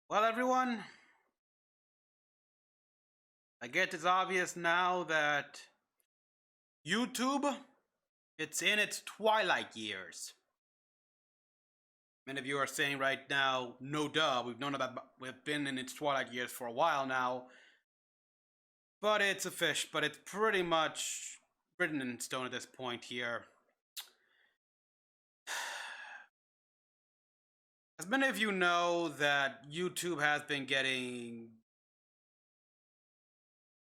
Well, everyone, I guess it's obvious now that YouTube, it's in its twilight years. Many of you are saying right now, no duh, we've known about, we've been in its twilight years for a while now, but it's a fish, but it's pretty much written in stone at this point here. As many of you know that YouTube has been getting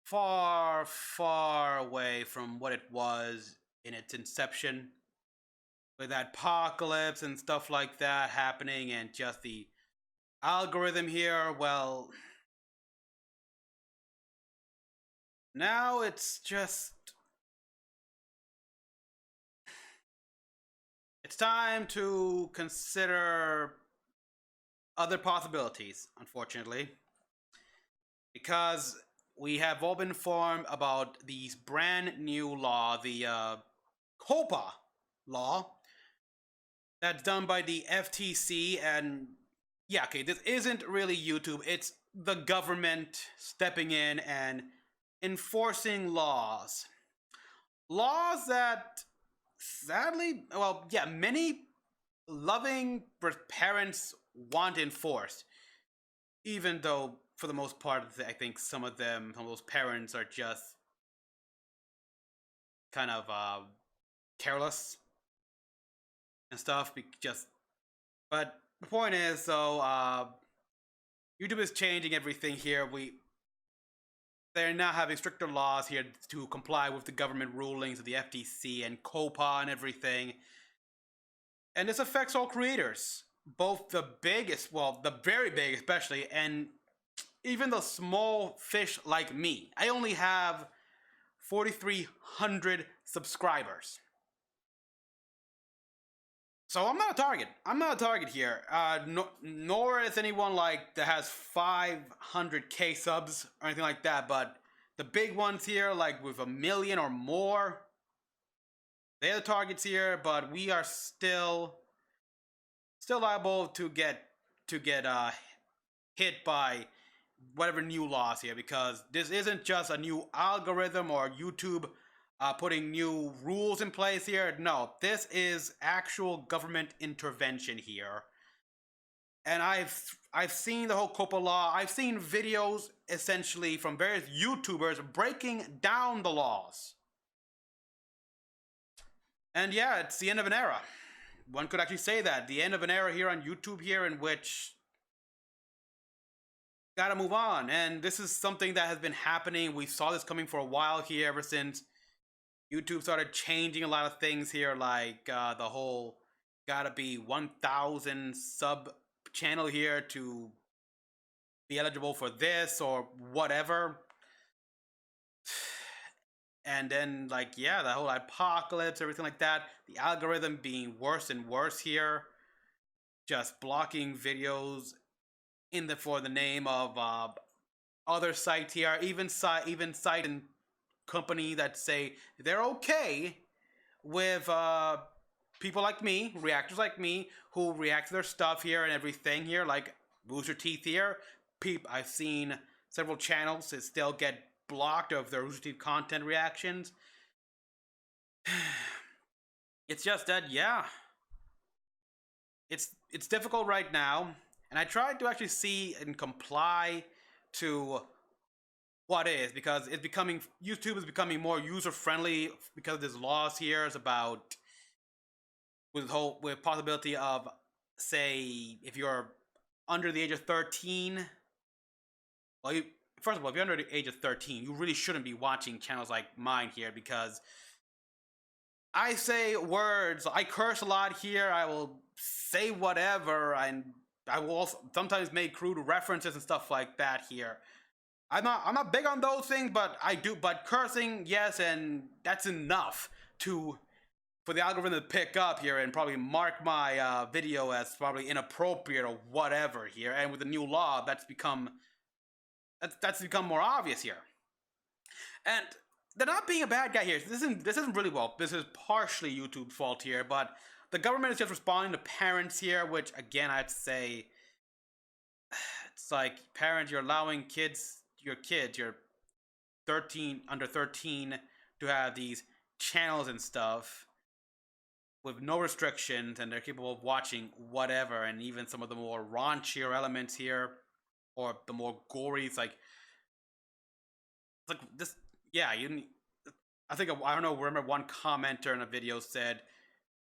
far, far away from what it was in its inception, with that apocalypse and stuff like that happening, and just the algorithm here, well, now it's time to consider other possibilities, unfortunately, because we have all been informed about these brand new law, the COPPA law, that's done by the FTC. And yeah, okay, this isn't really YouTube, it's the government stepping in and enforcing laws. Laws that sadly, well, yeah, many loving parents want enforced, even though for the most part, I think some of those parents are just kind of careless and stuff. But the point is, so YouTube is changing everything here. They're now having stricter laws here to comply with the government rulings of the FTC and COPPA and everything. And this affects all creators, both the biggest, well, the very big especially, and even the small fish like me. I only have 4,300 subscribers. So I'm not a target. I'm not a target here. Nor is anyone like that has 500k subs or anything like that. But the big ones here, like with 1 million or more, they're the targets here. But we are still liable to get hit by whatever new laws here, because this isn't just a new algorithm or YouTube putting new rules in place here. No, this is actual government intervention here. And I've seen the whole COPPA law. I've seen videos essentially from various YouTubers breaking down the laws. And yeah, it's the end of an era. One could actually say that. The end of an era here on YouTube here, in which gotta move on. And this is something that has been happening. We saw this coming for a while here, ever since YouTube started changing a lot of things here, like the whole gotta be 1,000 sub channel here to be eligible for this or whatever. And then, like, yeah, the whole apocalypse, everything like that, the algorithm being worse and worse here, just blocking videos for the name of other sites here, even site and company that say they're okay with people like me, reactors like me, who react to their stuff here and everything here, like Booster Teeth here. I've seen several channels that still get blocked of their Rooster Teeth content reactions. It's just that, yeah, it's difficult right now, and I tried to actually see and comply to what is, because YouTube is becoming more user friendly because there's laws here. It's about with possibility of, say, if you're under the age of 13. Well, first of all, if you're under the age of 13, you really shouldn't be watching channels like mine here, because I say words, I curse a lot here, I will say whatever, and I will also sometimes make crude references and stuff like that here. I'm not big on those things, but but cursing, yes, and that's enough for the algorithm to pick up here and probably mark my video as probably inappropriate or whatever here. And with the new law, that's become more obvious here. And they're not being a bad guy here. This isn't really, well, this is partially YouTube's fault here, but the government is just responding to parents here, which, again, I'd say It's like parents, you're allowing your 13 under 13 to have these channels and stuff with no restrictions, and they're capable of watching whatever, and even some of the more raunchier elements here, or the more gory. It's like this. Yeah, you. I think I don't know. Remember one commenter in a video said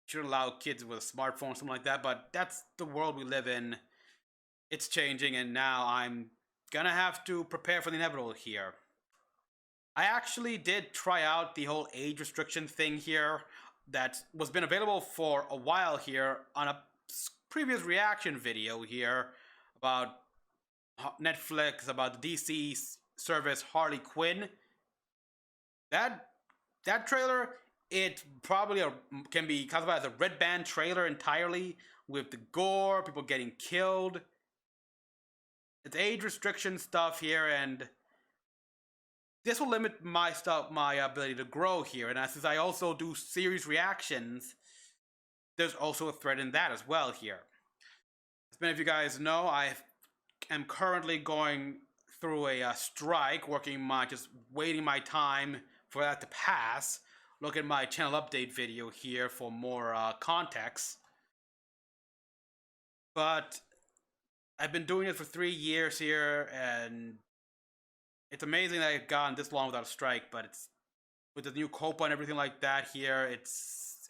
should allow kids with a smartphone, something like that. But that's the world we live in. It's changing, and now I'm gonna have to prepare for the inevitable here. I actually did try out the whole age restriction thing here that was been available for a while here on a previous reaction video here about Netflix, about the DC service Harley Quinn. That that trailer, it probably can be classified as a red band trailer entirely, with the gore, people getting killed. It's age restriction stuff here, and this will limit my ability to grow here. And since I also do series reactions, there's also a threat in that as well here. As many of you guys know, I am currently going through a strike, just waiting my time for that to pass. Look at my channel update video here for more context. But I've been doing it for 3 years here, and it's amazing that I've gone this long without a strike. But it's with the new COPPA and everything like that here.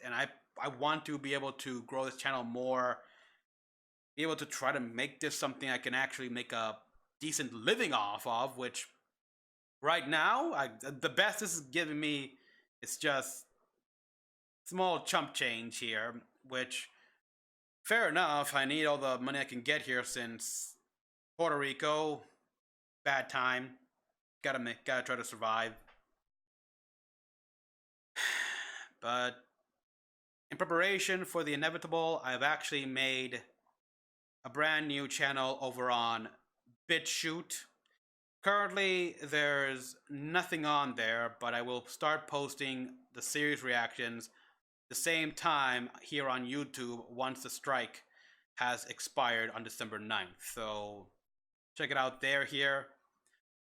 I want to be able to grow this channel more, be able to try to make this something I can actually make a decent living off of. Which right now, the best this is giving me is just small chump change here, which, fair enough, I need all the money I can get here since Puerto Rico, bad time, gotta try to survive. But in preparation for the inevitable, I've actually made a brand new channel over on BitChute. Currently, there's nothing on there, but I will start posting the series reactions the same time here on YouTube once the strike has expired on December 9th. So check it out here.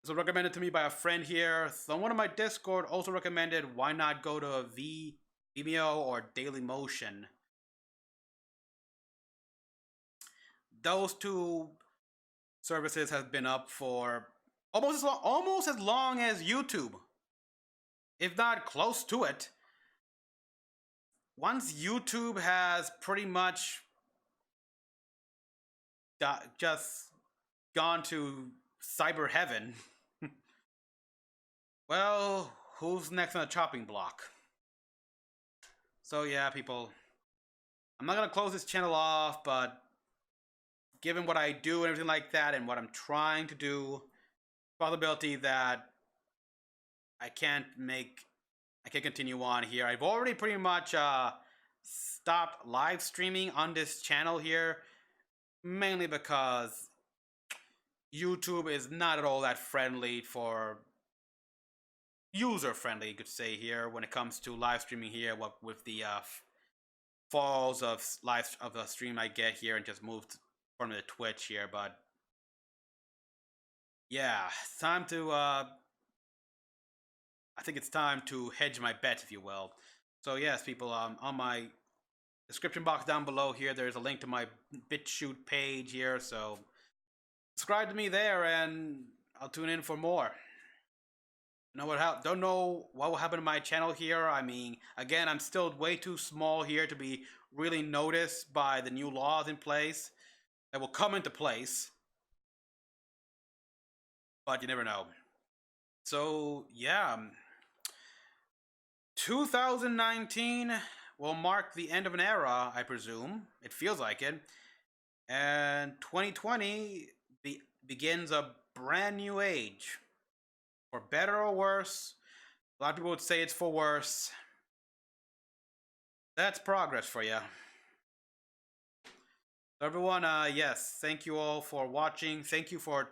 This was recommended to me by a friend here. Someone on my Discord also recommended why not go to Vimeo or Dailymotion. Those two services have been up for almost as long as YouTube, if not close to it. Once YouTube has pretty much just gone to cyber heaven, well, who's next on the chopping block? So yeah, people, I'm not gonna close this channel off, but given what I do and everything like that, and what I'm trying to do, possibility that I can't continue on here. I've already pretty much stopped live streaming on this channel here, mainly because YouTube is not at all that friendly for user friendly, you could say, here when it comes to live streaming here. What with the falls of the stream I get here, and just moved from the Twitch here. But yeah, it's time to I think it's time to hedge my bet, if you will. So yes, people, on my description box down below here, there's a link to my BitChute page here. So subscribe to me there, and I'll tune in for more. Don't know what will happen to my channel here. I mean, again, I'm still way too small here to be really noticed by the new laws in place that will come into place. But you never know. So yeah, 2019 will mark the end of an era, I presume. It feels like it. And 2020 begins a brand new age. For better or worse. A lot of people would say it's for worse. That's progress for you. So everyone, yes, thank you all for watching. Thank you for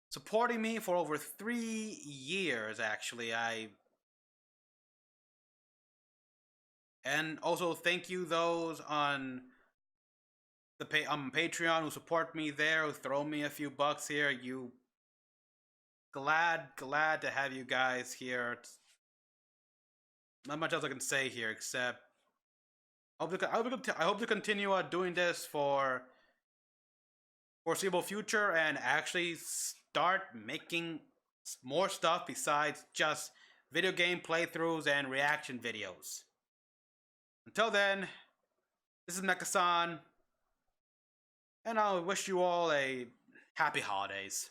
supporting me for over 3 years, actually. And also thank you those on Patreon who support me there, who throw me a few bucks here. You glad to have you guys here. It's not much else I can say here except I hope to continue doing this for foreseeable future and actually start making more stuff besides just video game playthroughs and reaction videos. Until then, this is Mecha-san, and I wish you all a happy holidays.